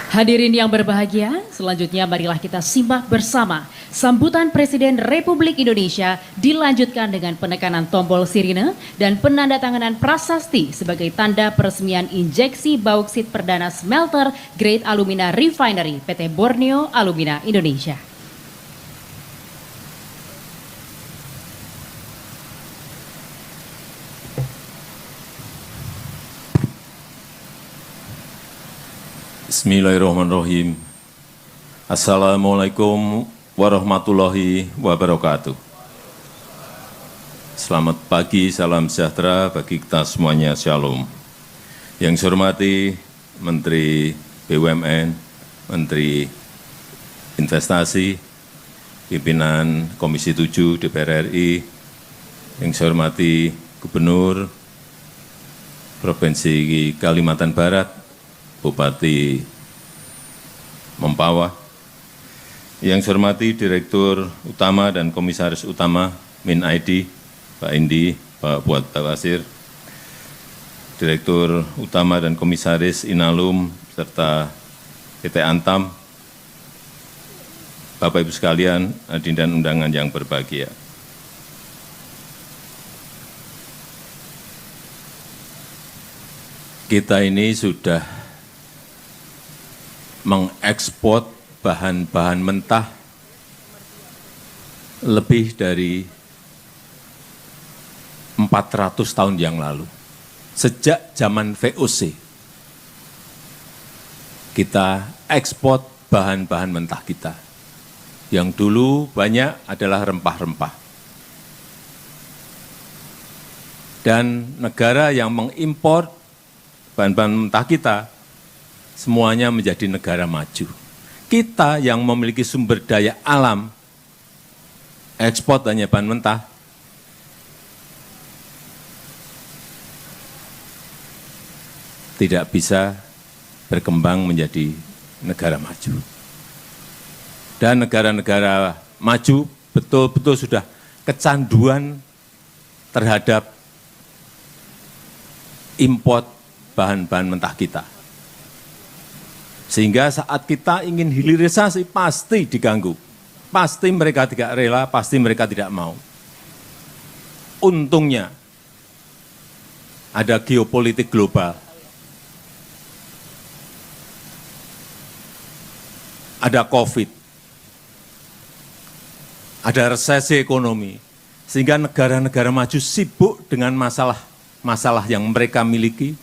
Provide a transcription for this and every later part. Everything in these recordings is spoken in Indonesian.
Hadirin yang berbahagia, selanjutnya marilah kita simak bersama sambutan Presiden Republik Indonesia dilanjutkan dengan penekanan tombol sirine dan penandatanganan prasasti sebagai tanda peresmian injeksi bauksit perdana smelter Grade Alumina Refinery PT Borneo Alumina Indonesia. Bismillahirrahmanirrahim. Assalamualaikum warahmatullahi wabarakatuh. Selamat pagi, salam sejahtera bagi kita semuanya, shalom. Yang saya hormati Menteri BUMN, Menteri Investasi, pimpinan Komisi 7 DPR RI, yang saya hormati Gubernur Provinsi Kalimantan Barat, Bupati Mempawah, yang saya hormati Direktur Utama dan Komisaris Utama MinID, Pak Indi, Pak Buat Basir, Direktur Utama dan Komisaris Inalum, serta PT Antam, Bapak Ibu sekalian, hadirin dan undangan yang berbahagia. Kita ini sudah mengekspor bahan-bahan mentah lebih dari 400 tahun yang lalu. Sejak zaman VOC, kita ekspor bahan-bahan mentah kita. Yang dulu banyak adalah rempah-rempah. Dan negara yang mengimpor bahan-bahan mentah kita, semuanya menjadi negara maju. Kita yang memiliki sumber daya alam, ekspor hanya bahan mentah, tidak bisa berkembang menjadi negara maju. Dan negara-negara maju betul-betul sudah kecanduan terhadap import bahan-bahan mentah kita. Sehingga saat kita ingin hilirisasi pasti diganggu. Pasti mereka tidak rela, pasti mereka tidak mau. Untungnya ada geopolitik global. Ada COVID. Ada resesi ekonomi. Sehingga negara-negara maju sibuk dengan masalah yang mereka miliki,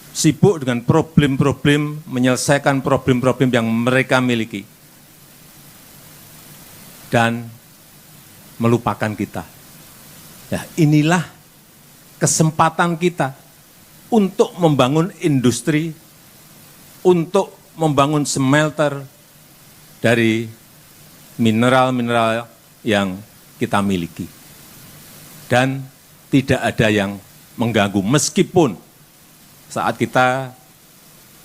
sibuk dengan problem-problem, menyelesaikan problem-problem yang mereka miliki, dan melupakan kita. Ya, inilah kesempatan kita untuk membangun industri, untuk membangun smelter dari mineral-mineral yang kita miliki. Dan tidak ada yang mengganggu, meskipun saat kita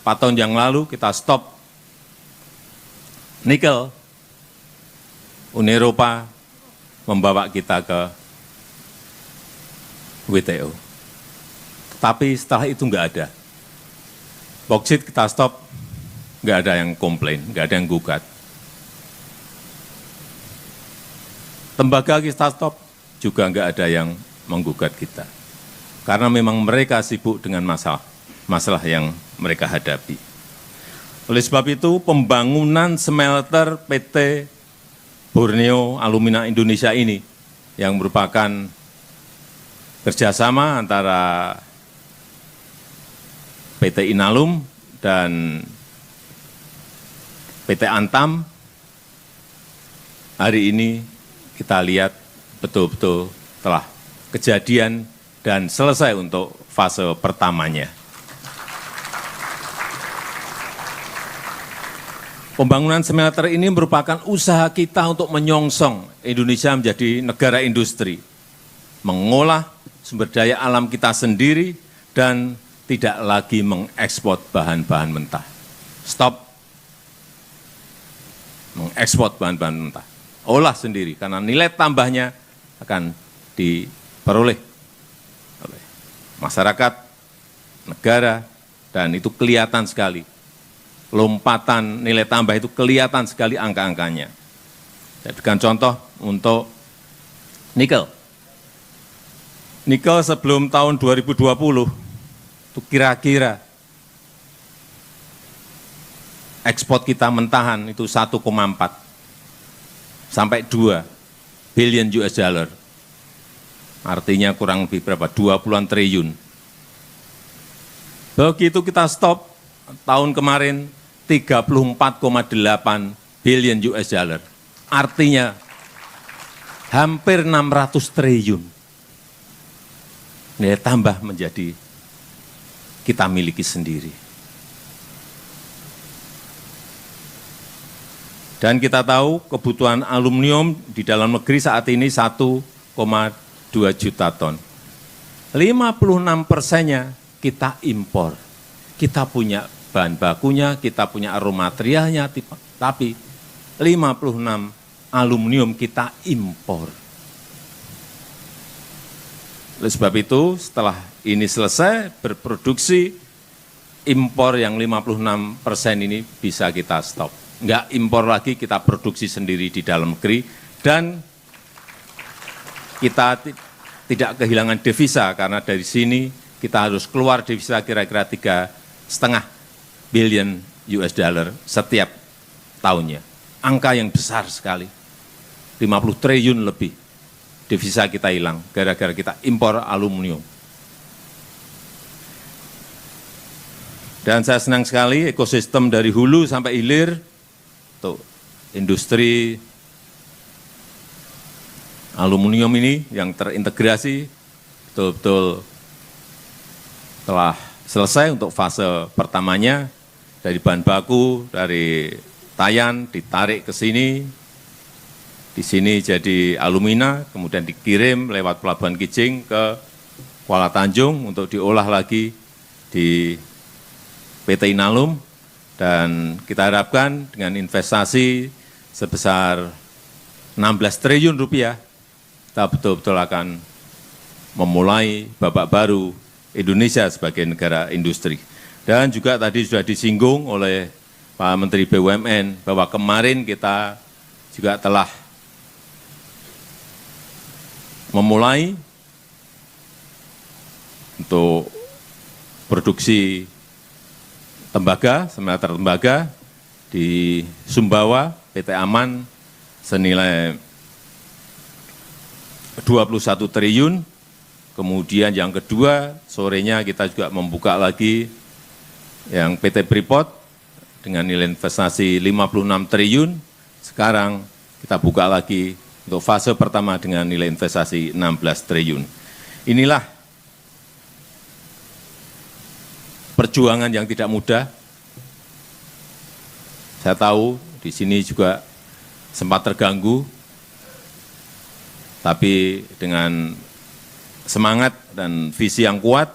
4 tahun yang lalu kita stop nikel, Uni Eropa membawa kita ke WTO. Tetapi setelah itu enggak ada. Bauksit kita stop, enggak ada yang komplain, enggak ada yang gugat. Tembaga kita stop, juga enggak ada yang menggugat kita. Karena memang mereka sibuk dengan masalah yang mereka hadapi. Oleh sebab itu, pembangunan smelter PT Borneo Alumina Indonesia ini, yang merupakan kerjasama antara PT Inalum dan PT Antam, hari ini kita lihat betul-betul telah kejadian dan selesai untuk fase pertamanya. Pembangunan smelter ini merupakan usaha kita untuk menyongsong Indonesia menjadi negara industri, mengolah sumber daya alam kita sendiri, dan tidak lagi mengekspor bahan-bahan mentah. Stop mengekspor bahan-bahan mentah. Olah sendiri, karena nilai tambahnya akan diperoleh oleh masyarakat, negara, dan itu kelihatan sekali lompatan nilai tambah itu kelihatan sekali angka-angkanya. Saya berikan contoh untuk nikel. Nikel sebelum tahun 2020 itu kira-kira ekspor kita mentahan itu 1,4 sampai 2 billion US dollar. Artinya kurang lebih berapa? 20-an triliun. Begitu kita stop tahun kemarin 34,8 billion US dollar. Artinya hampir 600 triliun. Nilai tambah menjadi kita miliki sendiri. Dan kita tahu kebutuhan aluminium di dalam negeri saat ini 1,2 juta ton. 56%-nya kita impor. Kita punya bahan bakunya, kita punya raw materialnya, tapi 56 aluminium kita impor. Oleh sebab itu, setelah ini selesai berproduksi, impor yang 56% ini bisa kita stop. Enggak impor lagi, kita produksi sendiri di dalam negeri, dan kita tidak kehilangan devisa, karena dari sini kita harus keluar devisa kira-kira 3,5 billion US dollar setiap tahunnya. Angka yang besar sekali, 50 triliun lebih devisa kita hilang gara-gara kita impor aluminium. Dan saya senang sekali ekosistem dari hulu sampai hilir untuk industri aluminium ini yang terintegrasi betul-betul telah selesai untuk fase pertamanya, dari bahan baku, dari Tayan ditarik ke sini, di sini jadi alumina, kemudian dikirim lewat Pelabuhan Kijing ke Kuala Tanjung untuk diolah lagi di PT Inalum, dan kita harapkan dengan investasi sebesar 16 triliun rupiah, kita betul-betul akan memulai babak baru Indonesia sebagai negara industri. Dan juga tadi sudah disinggung oleh Pak Menteri BUMN bahwa kemarin kita juga telah memulai untuk produksi tembaga, smelter tembaga di Sumbawa, PT Aman, senilai 21 triliun. Kemudian yang kedua, sorenya kita juga membuka lagi yang PT Freeport dengan nilai investasi 56 triliun. Sekarang kita buka lagi untuk fase pertama dengan nilai investasi 16 triliun. Inilah perjuangan yang tidak mudah. Saya tahu di sini juga sempat terganggu, tapi dengan semangat dan visi yang kuat,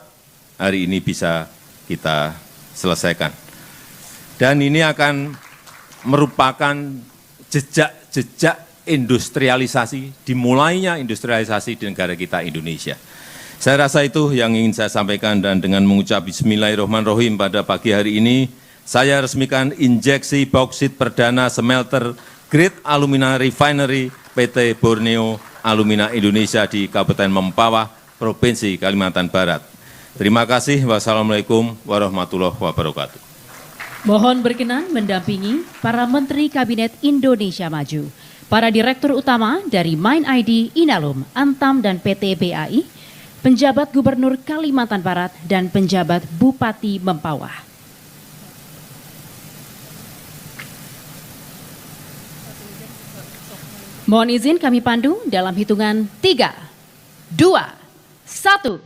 hari ini bisa kita selesaikan. Dan ini akan merupakan jejak-jejak industrialisasi, dimulainya industrialisasi di negara kita Indonesia. Saya rasa itu yang ingin saya sampaikan, dan dengan mengucap bismillahirrahmanirrahim pada pagi hari ini, saya resmikan injeksi bauksit perdana smelter grade alumina refinery PT Borneo Alumina Indonesia di Kabupaten Mempawah, Provinsi Kalimantan Barat. Terima kasih. Wassalamualaikum warahmatullahi wabarakatuh. Mohon berkenan mendampingi para Menteri Kabinet Indonesia Maju, para Direktur Utama dari Mine ID, Inalum, Antam, dan PT BAI, penjabat Gubernur Kalimantan Barat, dan penjabat Bupati Mempawah. Mohon izin kami pandu dalam hitungan 3, 2, 1.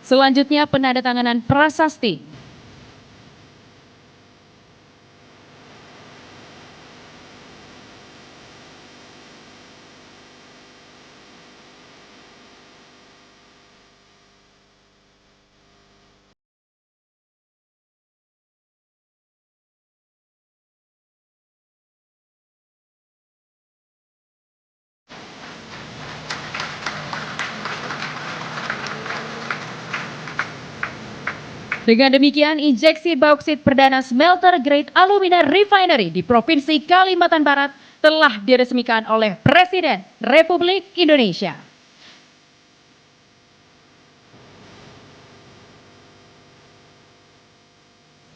Selanjutnya penandatanganan prasasti. Dengan demikian, injeksi bauksit perdana smelter grade alumina refinery di Provinsi Kalimantan Barat telah diresmikan oleh Presiden Republik Indonesia.